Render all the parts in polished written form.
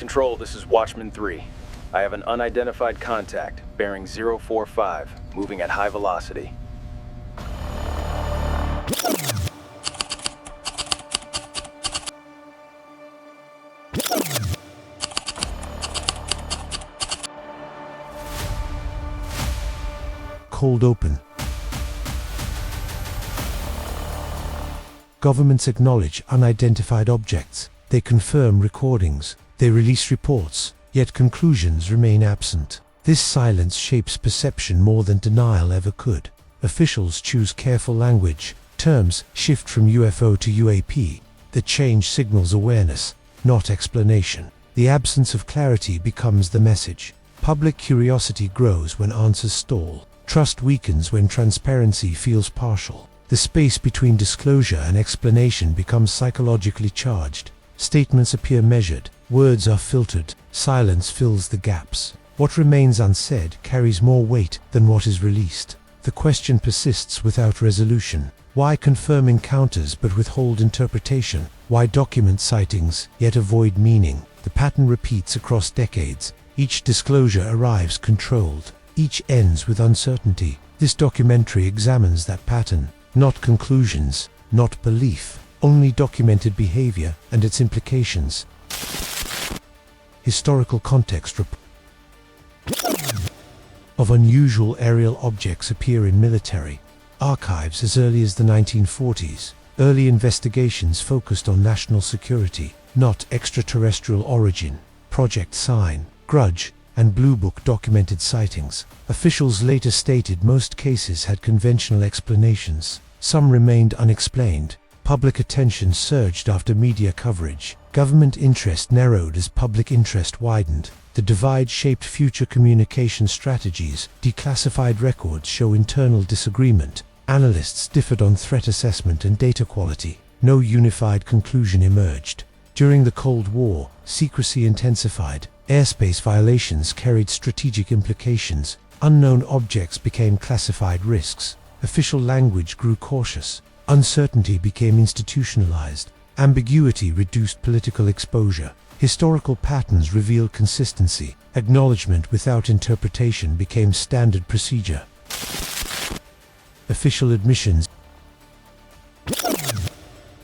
Control, this is Watchman 3. I have an unidentified contact, bearing 045, moving at high velocity. Cold open. Governments acknowledge unidentified objects. They confirm recordings. They release reports, yet conclusions remain absent. This silence shapes perception more than denial ever could. Officials choose careful language. Terms shift from UFO to UAP. The change signals awareness, not explanation. The absence of clarity becomes the message. Public curiosity grows when answers stall. Trust weakens when transparency feels partial. The space between disclosure and explanation becomes psychologically charged. Statements appear measured. Words are filtered. Silence fills the gaps. What remains unsaid carries more weight than what is released. The question persists without resolution. Why confirm encounters but withhold interpretation? Why document sightings yet avoid meaning? The pattern repeats across decades. Each disclosure arrives controlled. Each ends with uncertainty. This documentary examines that pattern. Not conclusions, not belief, only documented behavior and its implications. Historical context of unusual aerial objects appear in military archives as early as the 1940s. Early investigations focused on national security, not extraterrestrial origin. Project Sign, Grudge, and Blue Book documented sightings. Officials later stated most cases had conventional explanations. Some remained unexplained. Public attention surged after media coverage. Government interest narrowed as public interest widened. The divide shaped future communication strategies. Declassified records show internal disagreement. Analysts differed on threat assessment and data quality. No unified conclusion emerged. During the Cold War, secrecy intensified. Airspace violations carried strategic implications. Unknown objects became classified risks. Official language grew cautious. Uncertainty became institutionalized. Ambiguity reduced political exposure. Historical patterns revealed consistency. Acknowledgment without interpretation became standard procedure. Official admissions.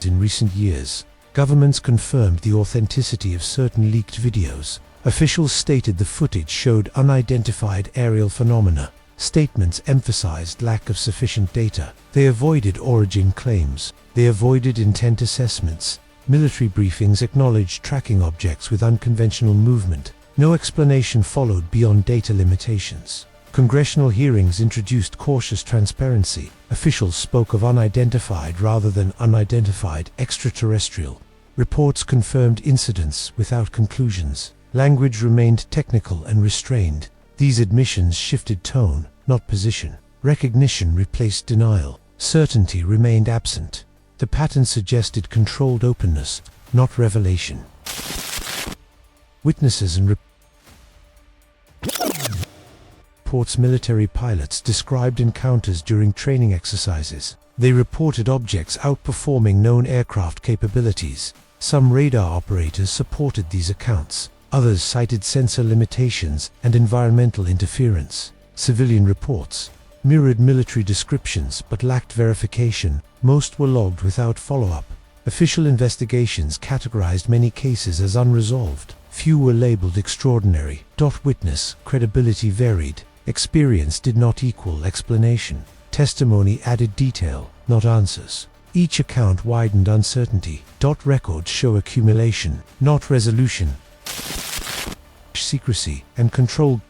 In recent years, governments confirmed the authenticity of certain leaked videos. Officials stated the footage showed unidentified aerial phenomena. Statements emphasized lack of sufficient data. They avoided origin claims. They avoided intent assessments. Military briefings acknowledged tracking objects with unconventional movement. No explanation followed beyond data limitations. Congressional hearings introduced cautious transparency. Officials spoke of unidentified rather than unidentified extraterrestrial. Reports confirmed incidents without conclusions. Language remained technical and restrained. These admissions shifted tone, not position. Recognition replaced denial. Certainty remained absent. The pattern suggested controlled openness, not revelation. Witnesses and reports. Military pilots described encounters during training exercises. They reported objects outperforming known aircraft capabilities. Some radar operators supported these accounts. Others cited sensor limitations and environmental interference. Civilian reports mirrored military descriptions but lacked verification. Most were logged without follow-up. Official investigations categorized many cases as unresolved. Few were labeled extraordinary. Witness credibility varied. Experience did not equal explanation. Testimony added detail, not answers. Each account widened uncertainty. Records show accumulation, not resolution. Secrecy and control.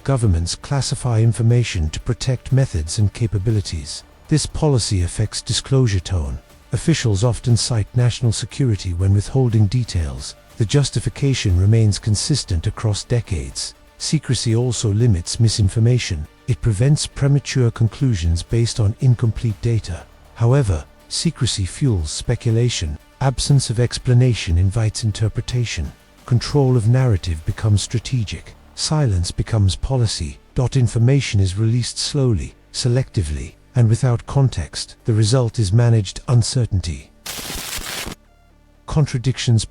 Governments classify information to protect methods and capabilities. This policy affects disclosure tone. Officials often cite national security when withholding details. The justification remains consistent across decades. Secrecy also limits misinformation. It prevents premature conclusions based on incomplete data. However, secrecy fuels speculation. Absence of explanation invites interpretation. Control of narrative becomes strategic. Silence becomes policy. Information is released slowly, selectively, and without context. The result is managed uncertainty. Contradictions.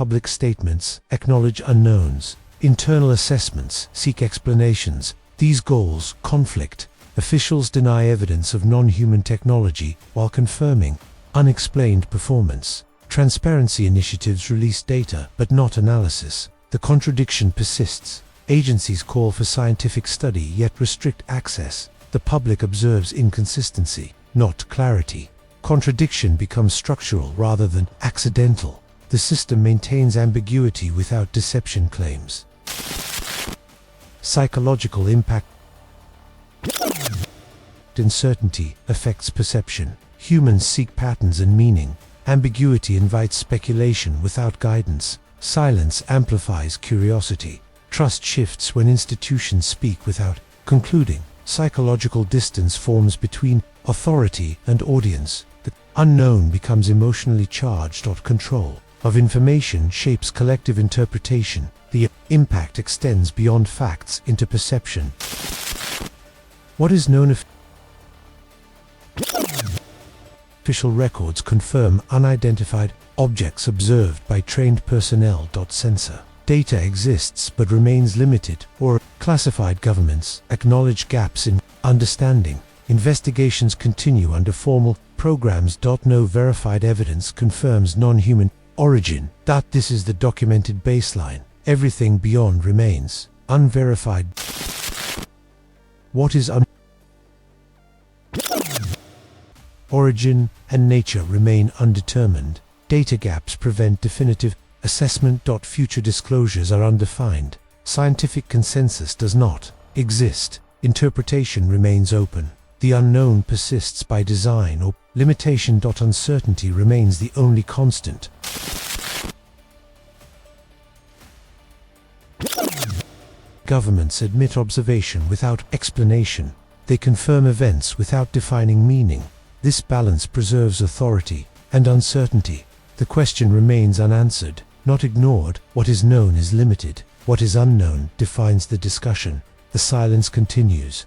public statements acknowledge unknowns. Internal assessments seek explanations. These goals conflict. Officials deny evidence of non-human technology while confirming unexplained performance. Transparency initiatives release data but not analysis. The contradiction persists. Agencies call for scientific study yet restrict access. The public observes inconsistency, not clarity. Contradiction becomes structural rather than accidental. The system maintains ambiguity without deception claims. Psychological impact. Uncertainty affects perception. Humans seek patterns and meaning. Ambiguity invites speculation without guidance. Silence amplifies curiosity. Trust shifts when institutions speak without concluding. Psychological distance forms between authority and audience. The unknown becomes emotionally charged, or control of information shapes collective interpretation. The impact extends beyond facts into perception. What is known of official records confirm unidentified objects observed by trained personnel. Censor. Data exists but remains limited, or classified. Governments acknowledge gaps in understanding. Investigations continue under formal programs. No verified evidence confirms non-human origin. This is the documented baseline. Everything beyond remains unverified. What is origin and nature remain undetermined. Data gaps prevent definitive assessment. Future disclosures are undefined. Scientific consensus does not exist. Interpretation remains open. The unknown persists by design or limitation. Uncertainty remains the only constant. Governments admit observation without explanation. They confirm events without defining meaning. This balance preserves authority and uncertainty. The question remains unanswered, not ignored. What is known is limited. What is unknown defines the discussion. The silence continues.